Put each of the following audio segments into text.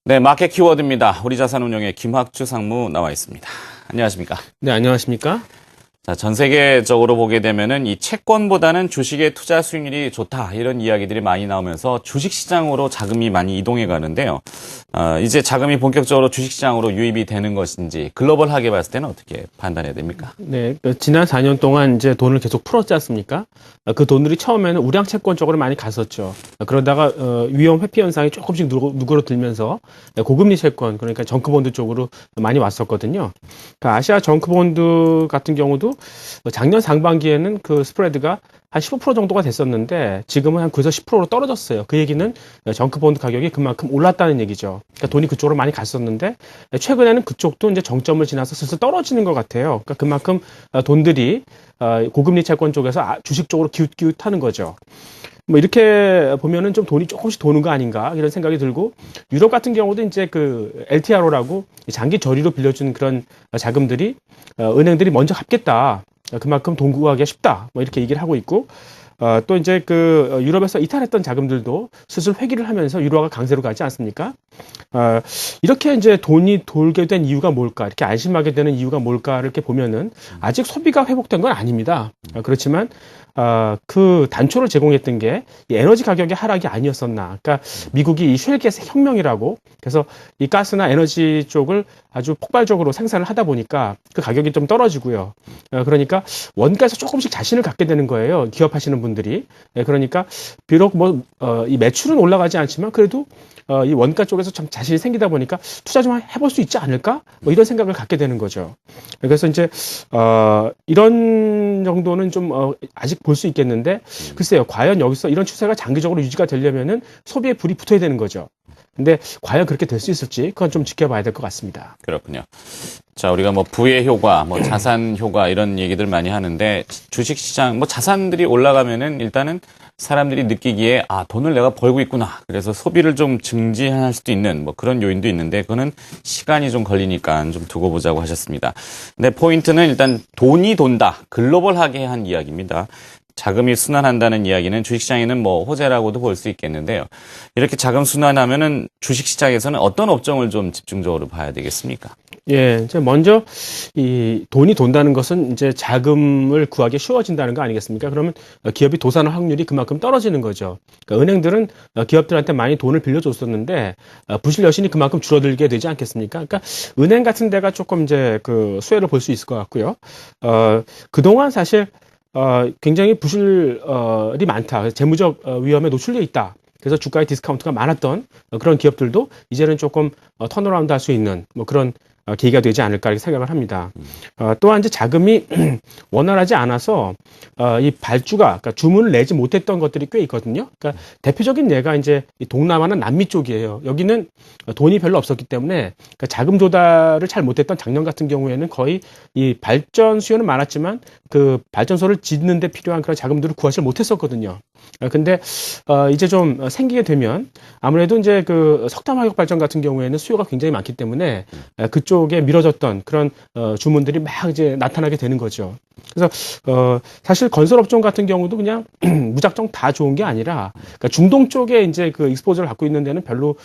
네, 마켓 키워드입니다. 우리자산운용의 김학주 상무 나와 있습니다. 안녕하십니까? 네, 안녕하십니까? 자, 전 세계적으로 보게 되면은 이 채권보다는 주식의 투자 수익률이 좋다 이런 이야기들이 많이 나오면서 주식시장으로 자금이 많이 이동해 가는데요. 이제 자금이 본격적으로 주식시장으로 유입이 되는 것인지 글로벌하게 봤을 때는 어떻게 판단해야 됩니까? 네, 지난 4년 동안 이제 돈을 계속 풀었지 않습니까? 그 돈들이 처음에는 우량 채권 쪽으로 많이 갔었죠. 그러다가 위험 회피 현상이 조금씩 누그러들면서 고금리 채권, 그러니까 정크본드 쪽으로 많이 왔었거든요. 그러니까 아시아 정크본드 같은 경우도 작년 상반기에는 그 스프레드가 한 15% 정도가 됐었는데 지금은 한 9에서 10%로 떨어졌어요. 그 얘기는 정크본드 가격이 그만큼 올랐다는 얘기죠. 그러니까 돈이 그쪽으로 많이 갔었는데 최근에는 그쪽도 이제 정점을 지나서 슬슬 떨어지는 것 같아요. 그러니까 그만큼 돈들이 고금리 채권 쪽에서 주식 쪽으로 기웃기웃하는 거죠. 뭐 이렇게 보면은 좀 돈이 조금씩 도는 거 아닌가 이런 생각이 들고, 유럽 같은 경우도 이제 그 LTRO라고 장기 저리로 빌려준 그런 자금들이 은행들이 먼저 갚겠다. 그만큼 돈 구하기가 쉽다. 뭐 이렇게 얘기를 하고 있고, 또 이제 그 유럽에서 이탈했던 자금들도 슬슬 회귀를 하면서 유로화가 강세로 가지 않습니까? 이렇게 이제 돈이 돌게 된 이유가 뭘까? 이렇게 안심하게 되는 이유가 뭘까? 이렇게 보면은 아직 소비가 회복된 건 아닙니다. 그렇지만 그 단초를 제공했던 게 이 에너지 가격의 하락이 아니었었나. 그러니까 미국이 이 쉘가스 혁명이라고, 그래서 이 가스나 에너지 쪽을 아주 폭발적으로 생산을 하다 보니까 그 가격이 좀 떨어지고요. 그러니까 원가에서 조금씩 자신을 갖게 되는 거예요. 기업하시는 분들이. 그러니까 비록 이 매출은 올라가지 않지만 그래도 이 원가 쪽에서 참 자신이 생기다 보니까 투자 좀 해볼 수 있지 않을까? 뭐 이런 생각을 갖게 되는 거죠. 그래서 이제 이런 정도는 좀 아직 볼 수 있겠는데, 글쎄요, 과연 여기서 이런 추세가 장기적으로 유지가 되려면은 소비에 불이 붙어야 되는 거죠. 근데 과연 그렇게 될 수 있을지 그건 좀 지켜봐야 될 것 같습니다. 그렇군요. 자, 우리가 뭐 부의 효과, 뭐 자산 효과 이런 얘기들 많이 하는데 주식시장, 뭐 자산들이 올라가면은 일단은 사람들이 느끼기에 돈을 내가 벌고 있구나. 그래서 소비를 좀 증진할 수도 있는 뭐 그런 요인도 있는데 그거는 시간이 좀 걸리니까 좀 두고 보자고 하셨습니다. 근데 포인트는 일단 돈이 돈다. 글로벌하게 한 이야기입니다. 자금이 순환한다는 이야기는 주식시장에는 뭐 호재라고도 볼 수 있겠는데요. 이렇게 자금 순환하면은 주식시장에서는 어떤 업종을 좀 집중적으로 봐야 되겠습니까? 예, 이제 먼저 이 돈이 돈다는 것은 이제 자금을 구하기 쉬워진다는 거 아니겠습니까? 그러면 기업이 도산할 확률이 그만큼 떨어지는 거죠. 그러니까 은행들은 기업들한테 많이 돈을 빌려줬었는데 부실 여신이 그만큼 줄어들게 되지 않겠습니까? 그러니까 은행 같은 데가 조금 이제 그 수혜를 볼 수 있을 것 같고요. 그동안 사실 굉장히 부실이 많다. 재무적 위험에 노출되어 있다. 그래서 주가의 디스카운트가 많았던 그런 기업들도 이제는 조금 턴어라운드 할 수 있는 뭐 그런 계기가 되지 않을까 이렇게 생각을 합니다. 또한 이제 자금이 원활하지 않아서 이 발주가, 그러니까 주문을 내지 못했던 것들이 꽤 있거든요. 그러니까 대표적인 예가 이제 이 동남아나 남미 쪽이에요. 여기는 돈이 별로 없었기 때문에 그러니까 자금 조달을 잘 못했던 작년 같은 경우에는 거의 이 발전 수요는 많았지만 그 발전소를 짓는 데 필요한 그런 자금들을 구하지 못했었거든요. 근데 이제 좀 생기게 되면 아무래도 이제 그 석탄 화력 발전 같은 경우에는 수요가 굉장히 많기 때문에 그쪽에 미뤄졌던 그런 주문들이 막 이제 나타나게 되는 거죠. 그래서 사실 건설 업종 같은 경우도 그냥 무작정 다 좋은 게 아니라, 그러니까 중동 쪽에 이제 그 익스포저를 갖고 있는 데는 별로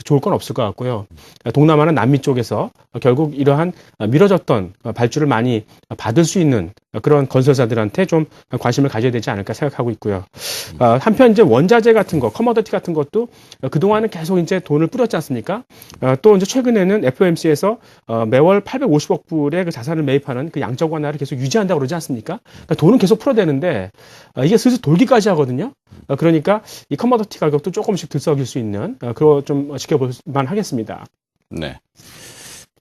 좋을 건 없을 것 같고요. 동남아나 남미 쪽에서 결국 이러한 미뤄졌던 발주를 많이 받을 수 있는 그런 건설사들한테 좀 관심을 가져야 되지 않을까 생각하고 있고요. 한편 이제 원자재 같은 거, 커머더티 같은 것도 그동안은 계속 이제 돈을 뿌렸지 않습니까? 또 이제 최근에는 FOMC에서 매월 850억 불의 그 자산을 매입하는 그 양적 완화를 계속 유지한다고 그러지 않습니까? 그러니까 돈은 계속 풀어대는데 이게 슬슬 돌기까지 하거든요. 그러니까 이 커머더티 가격도 조금씩 들썩일 수 있는 그거 좀 지켜볼 만 하겠습니다. 네.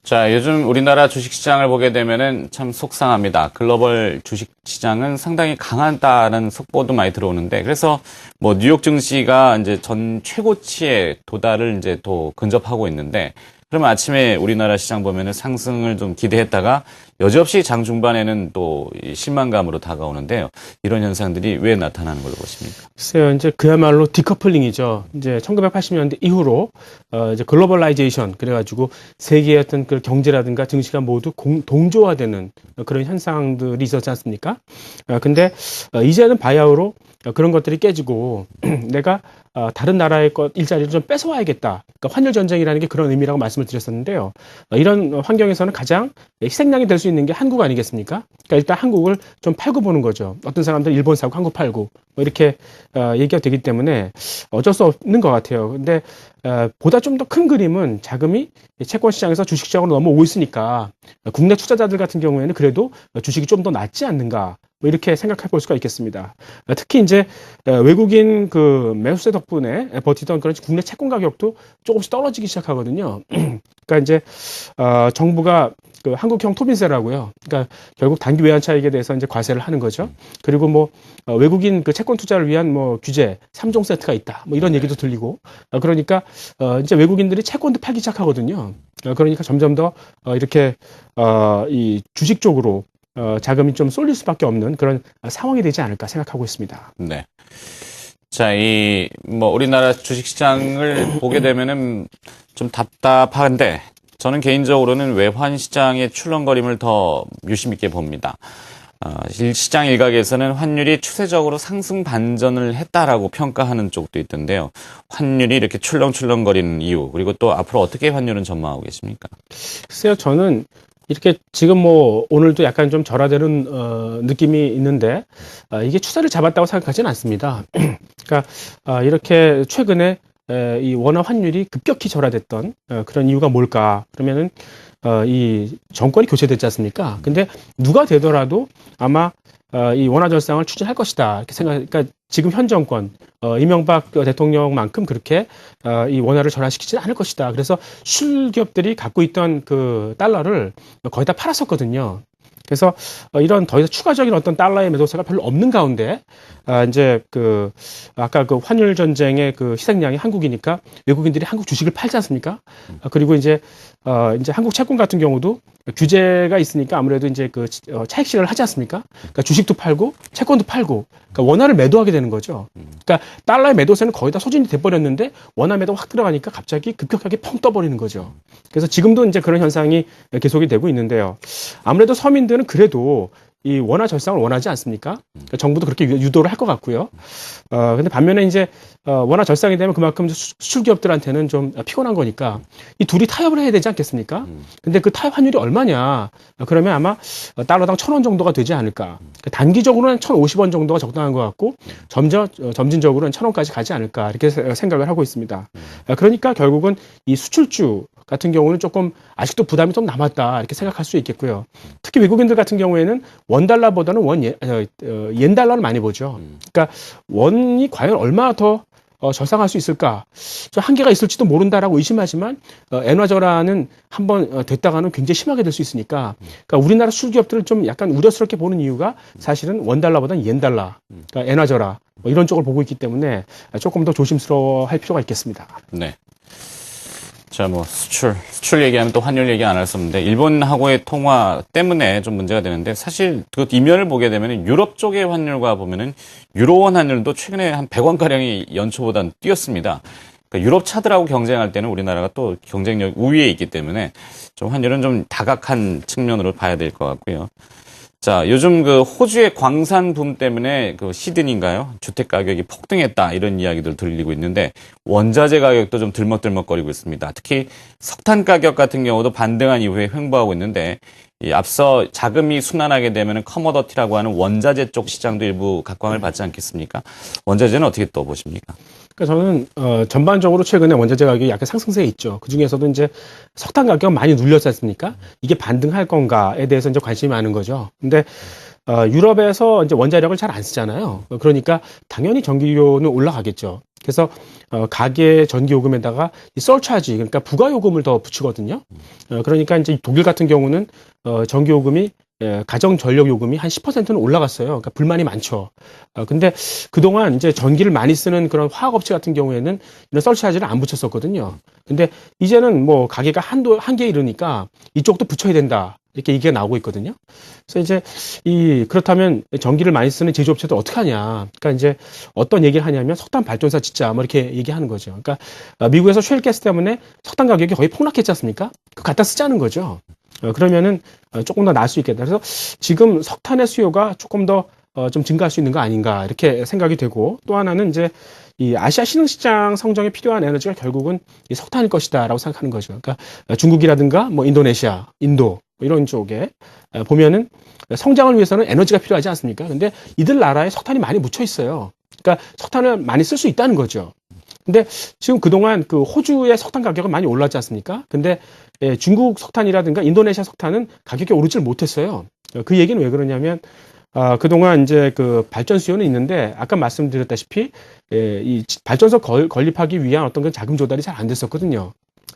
자, 요즘 우리나라 주식시장을 보게 되면은 참 속상합니다. 글로벌 주식시장은 상당히 강하다는 속보도 많이 들어오는데, 그래서 뭐 뉴욕 증시가 이제 전 최고치에 도달을 이제 또 근접하고 있는데, 그러면 아침에 우리나라 시장 보면은 상승을 좀 기대했다가 여지없이 장 중반에는 또 실망감으로 다가오는데요. 이런 현상들이 왜 나타나는 걸로 보십니까? 글쎄요, 이제 그야말로 디커플링이죠. 이제 1980년대 이후로 이제 글로벌라이제이션, 그래가지고 세계의 어떤 그 경제라든가 증시가 모두 동조화되는 그런 현상들이 있었지 않습니까? 근데 이제는 바야흐로 그런 것들이 깨지고 내가 다른 나라의 것 일자리를 좀 뺏어와야겠다. 그러니까 환율 전쟁이라는 게 그런 의미라고 말씀을 드렸었는데요. 이런 환경에서는 가장 희생양이 될 수 있는 게 한국 아니겠습니까? 그러니까 일단 한국을 좀 팔고 보는 거죠. 어떤 사람들 일본 사고 한국 팔고 뭐 이렇게 얘기가 되기 때문에 어쩔 수 없는 것 같아요. 근데 보다 좀 더 큰 그림은 자금이 채권 시장에서 주식 시장으로 넘어오고 있으니까 국내 투자자들 같은 경우에는 그래도 주식이 좀 더 낫지 않는가. 뭐 이렇게 생각해 볼 수가 있겠습니다. 특히 이제 외국인 그 매수세 덕분에 버티던 그런 국내 채권 가격도 조금씩 떨어지기 시작하거든요. 그러니까 이제 정부가 그 한국형 토빈세라고요. 그러니까 결국 단기 외환 차익에 대해서 이제 과세를 하는 거죠. 그리고 뭐 외국인 그 채권 투자를 위한 뭐 규제 3종 세트가 있다. 뭐 이런 얘기도 들리고 그러니까 이제 외국인들이 채권도 팔기 시작하거든요. 그러니까 점점 더 이렇게 이 주식 쪽으로 자금이 좀 쏠릴 수밖에 없는 그런 상황이 되지 않을까 생각하고 있습니다. 네. 자, 뭐, 우리나라 주식시장을 보게 되면은 좀 답답한데, 저는 개인적으로는 외환 시장의 출렁거림을 더 유심 있게 봅니다. 시장 일각에서는 환율이 추세적으로 상승 반전을 했다라고 평가하는 쪽도 있던데요. 환율이 이렇게 출렁출렁거리는 이유, 그리고 또 앞으로 어떻게 환율은 전망하고 계십니까? 글쎄요, 저는 이렇게 지금 뭐 오늘도 약간 좀 절하되는 느낌이 있는데 이게 추세를 잡았다고 생각하지는 않습니다. 그러니까 이렇게 최근에 이 원화 환율이 급격히 절하됐던 그런 이유가 뭘까? 그러면은 이 정권이 교체됐지 않습니까? 근데 누가 되더라도 아마 이 원화 절상을 추진할 것이다 이렇게 그러니까 지금 현 정권 이명박 대통령만큼 그렇게 이 원화를 절하시키지 않을 것이다. 그래서 술 기업들이 갖고 있던 그 달러를 거의 다 팔았었거든요. 그래서 이런 더 이상 추가적인 어떤 달러의 매도세가 별로 없는 가운데 이제 그 아까 그 환율 전쟁의 그 희생양이 한국이니까 외국인들이 한국 주식을 팔지 않습니까? 그리고 이제 한국 채권 같은 경우도 규제가 있으니까 아무래도 이제 그 차익 실현을 하지 않습니까? 그러니까 주식도 팔고 채권도 팔고 그러니까 원화를 매도하게 되는 거죠. 그러니까 달러의 매도세는 거의 다 소진이 돼버렸는데 원화 매도가 확 들어가니까 갑자기 급격하게 펑 떠버리는 거죠. 그래서 지금도 이제 그런 현상이 계속이 되고 있는데요. 아무래도 서민들은 그래도 이 원화 절상을 원하지 않습니까? 그러니까 정부도 그렇게 유도를 할 것 같고요. 근데 반면에 이제 원화 절상이 되면 그만큼 수출 기업들한테는 좀 피곤한 거니까 이 둘이 타협을 해야 되지 않겠습니까? 근데 그 타협 환율이 얼마냐? 그러면 아마 달러당 1,000원 정도가 되지 않을까? 그러니까 단기적으로는 1,050원 정도가 적당한 것 같고 점진적으로는 1,000원까지 가지 않을까 이렇게 생각을 하고 있습니다. 그러니까 결국은 이 수출주 같은 경우는 조금 아직도 부담이 좀 남았다 이렇게 생각할 수 있겠고요. 특히 외국인들 같은 경우에는 원달러보다는 옌달러를 많이 보죠. 그러니까 원이 과연 얼마나 더 절상할 수 있을까? 좀 한계가 있을지도 모른다라고 의심하지만 엔화절하는 한번 됐다가는 굉장히 심하게 될 수 있으니까 그러니까 우리나라 수기업들을 좀 약간 우려스럽게 보는 이유가 사실은 원달러보다는 옌달러, 그러니까 엔화절하 뭐 이런 쪽을 보고 있기 때문에 조금 더 조심스러워할 필요가 있겠습니다. 네. 자, 뭐, 수출 얘기하면 또 환율 얘기 안 할 수 없는데, 일본하고의 통화 때문에 좀 문제가 되는데, 사실 그 이면을 보게 되면은 유럽 쪽의 환율과 보면은 유로원 환율도 최근에 한 100원가량이 연초보단 뛰었습니다. 그러니까 유럽 차들하고 경쟁할 때는 우리나라가 또 경쟁력 우위에 있기 때문에 좀 환율은 좀 다각한 측면으로 봐야 될 것 같고요. 자, 요즘 그 호주의 광산 붐 때문에 그 시드니인가요? 주택 가격이 폭등했다 이런 이야기들 들리고 있는데 원자재 가격도 좀 들먹들먹거리고 있습니다. 특히 석탄 가격 같은 경우도 반등한 이후에 횡보하고 있는데 이 앞서 자금이 순환하게 되면은 커머더티라고 하는 원자재 쪽 시장도 일부 각광을 받지 않겠습니까? 원자재는 어떻게 또 보십니까? 그러니까 저는 전반적으로 최근에 원자재 가격이 약간 상승세에 있죠. 그 중에서도 이제 석탄 가격 많이 눌렸지 않습니까? 이게 반등할 건가에 대해서 이제 관심이 많은 거죠. 근데 유럽에서 이제 원자력을 잘 안 쓰잖아요. 그러니까 당연히 전기료는 올라가겠죠. 그래서 가계 전기요금에다가 이 썰차지 그러니까 부가요금을 더 붙이거든요. 그러니까 이제 독일 같은 경우는 전기요금이 가정 전력 요금이 한 10%는 올라갔어요. 그러니까 불만이 많죠. 근데 그동안 이제 전기를 많이 쓰는 그런 화학업체 같은 경우에는 이런 설치하지를 안 붙였었거든요. 근데 이제는 뭐 가게가 한계에 이르니까 이쪽도 붙여야 된다. 이렇게 얘기가 나오고 있거든요. 그래서 이제 그렇다면 전기를 많이 쓰는 제조업체들 어떻게 하냐. 그러니까 이제 어떤 얘기를 하냐면 석탄 발전소 짓자 뭐 이렇게 얘기하는 거죠. 그러니까 미국에서 셰일가스 때문에 석탄 가격이 거의 폭락했지 않습니까? 그거 갖다 쓰자는 거죠. 그러면은 조금 더 나을 수 있겠다. 그래서 지금 석탄의 수요가 조금 더 좀 증가할 수 있는 거 아닌가 이렇게 생각이 되고 또 하나는 이제 이 아시아 신흥시장 성장에 필요한 에너지가 결국은 이 석탄일 것이다라고 생각하는 거죠. 그러니까 중국이라든가 뭐 인도네시아, 인도 뭐 이런 쪽에 보면은 성장을 위해서는 에너지가 필요하지 않습니까? 근데 이들 나라에 석탄이 많이 묻혀 있어요. 그러니까 석탄을 많이 쓸 수 있다는 거죠. 근데 지금 그동안 그 호주의 석탄 가격은 많이 올랐지 않습니까? 근데 중국 석탄이라든가 인도네시아 석탄은 가격이 오르질 못했어요. 그 얘기는 왜 그러냐면 그동안 이제 그 발전 수요는 있는데 아까 말씀드렸다시피 이 발전소 건립하기 위한 어떤 그 자금 조달이 잘 안 됐었거든요.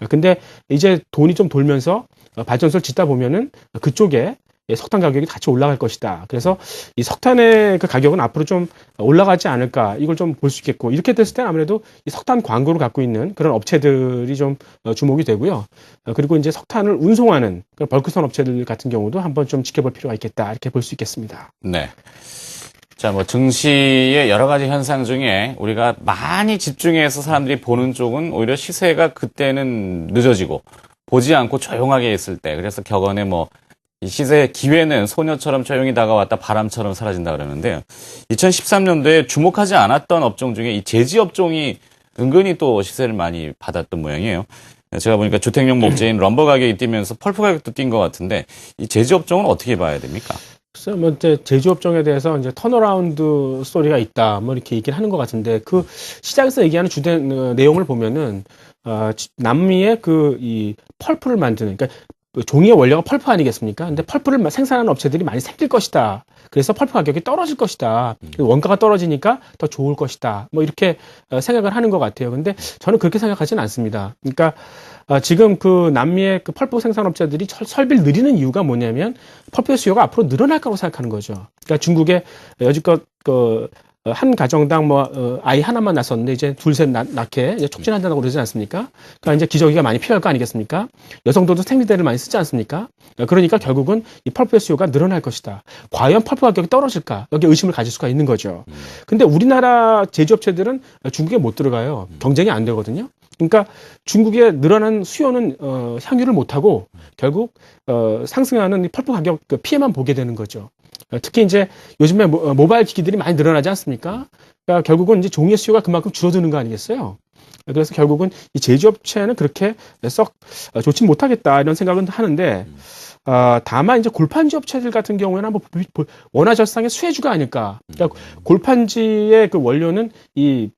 근데 이제 돈이 좀 돌면서 발전소를 짓다 보면은 그쪽에 석탄 가격이 같이 올라갈 것이다. 그래서 이 석탄의 그 가격은 앞으로 좀 올라가지 않을까 이걸 좀 볼 수 있겠고 이렇게 됐을 때는 아무래도 이 석탄 광고를 갖고 있는 그런 업체들이 좀 주목이 되고요. 그리고 이제 석탄을 운송하는 그런 벌크선 업체들 같은 경우도 한번 좀 지켜볼 필요가 있겠다 이렇게 볼 수 있겠습니다. 네. 자, 뭐 증시의 여러 가지 현상 중에 우리가 많이 집중해서 사람들이 보는 쪽은 오히려 시세가 그때는 늦어지고 보지 않고 조용하게 있을 때 그래서 격언에 뭐 이 시세의 기회는 소녀처럼 조용히 다가왔다 바람처럼 사라진다 그러는데요. 2013년도에 주목하지 않았던 업종 중에 이 제지 업종이 은근히 또 시세를 많이 받았던 모양이에요. 제가 보니까 주택용 목재인 럼버 가격이 뛰면서 펄프 가격도 뛴 것 같은데 이 제지 업종은 어떻게 봐야 됩니까? 글쎄요, 뭐 이제 제조업종에 대해서 이제 턴어라운드 스토리가 있다, 뭐 이렇게 얘기를 하는 것 같은데 그 시장에서 얘기하는 주된 내용을 보면은 남미의 그 이 펄프를 만드는, 그러니까 그 종이의 원료가 펄프 아니겠습니까? 근데 펄프를 생산하는 업체들이 많이 생길 것이다. 그래서 펄프 가격이 떨어질 것이다. 원가가 떨어지니까 더 좋을 것이다. 뭐 이렇게 생각을 하는 것 같아요. 근데 저는 그렇게 생각하지는 않습니다. 그러니까 지금 그 남미의 그 펄프 생산업체들이 설비를 늘리는 이유가 뭐냐면 펄프의 수요가 앞으로 늘어날 거라고 생각하는 거죠. 그러니까 중국에 여지껏 한 가정당 아이 하나만 낳았었는데 이제 둘, 셋 낳게 이제 촉진한다고 그러지 않습니까? 그러니까 이제 기저귀가 많이 필요할 거 아니겠습니까? 여성들도 생리대를 많이 쓰지 않습니까? 그러니까 결국은 이 펄프의 수요가 늘어날 것이다. 과연 펄프 가격이 떨어질까? 여기에 의심을 가질 수가 있는 거죠. 근데 우리나라 제조업체들은 중국에 못 들어가요. 경쟁이 안 되거든요. 그러니까 중국의 늘어난 수요는 향유를 못하고 결국 상승하는 이 펄프 가격 피해만 보게 되는 거죠. 특히 이제 요즘에 모바일 기기들이 많이 늘어나지 않습니까? 그러니까 결국은 이제 종이의 수요가 그만큼 줄어드는 거 아니겠어요? 그래서 결국은 이 제조업체는 그렇게 썩 좋지 못하겠다 이런 생각은 하는데 다만 이제 골판지 업체들 같은 경우에는 한번 원화절상의 수혜주가 아닐까. 그러니까 골판지의 그 원료는 이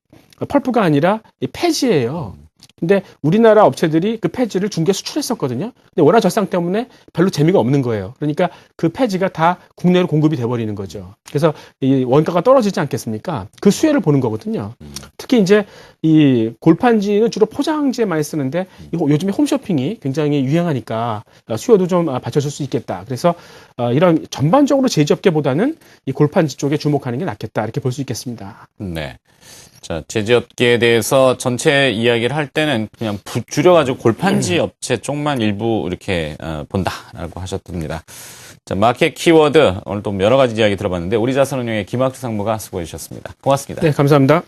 펄프가 아니라 이 폐지예요. 근데 우리나라 업체들이 그 폐지를 중국에 수출했었거든요. 근데 원화 절상 때문에 별로 재미가 없는 거예요. 그러니까 그 폐지가 다 국내로 공급이 돼버리는 거죠. 그래서 이 원가가 떨어지지 않겠습니까? 그 수혜를 보는 거거든요. 특히 이제 이 골판지는 주로 포장지에 많이 쓰는데 요즘에 홈쇼핑이 굉장히 유행하니까 수요도 좀 받쳐줄 수 있겠다. 그래서 이런 전반적으로 제조업계보다는 이 골판지 쪽에 주목하는 게 낫겠다. 이렇게 볼 수 있겠습니다. 네. 자, 제조업계에 대해서 전체 이야기를 할 때는 그냥 줄여가지고 골판지 업체 쪽만 일부 이렇게 본다라고 하셨답니다. 자, 마켓 키워드 오늘 또 여러 가지 이야기 들어봤는데 우리 자산운용의 김학주 상무가 수고해 주셨습니다. 고맙습니다. 네, 감사합니다.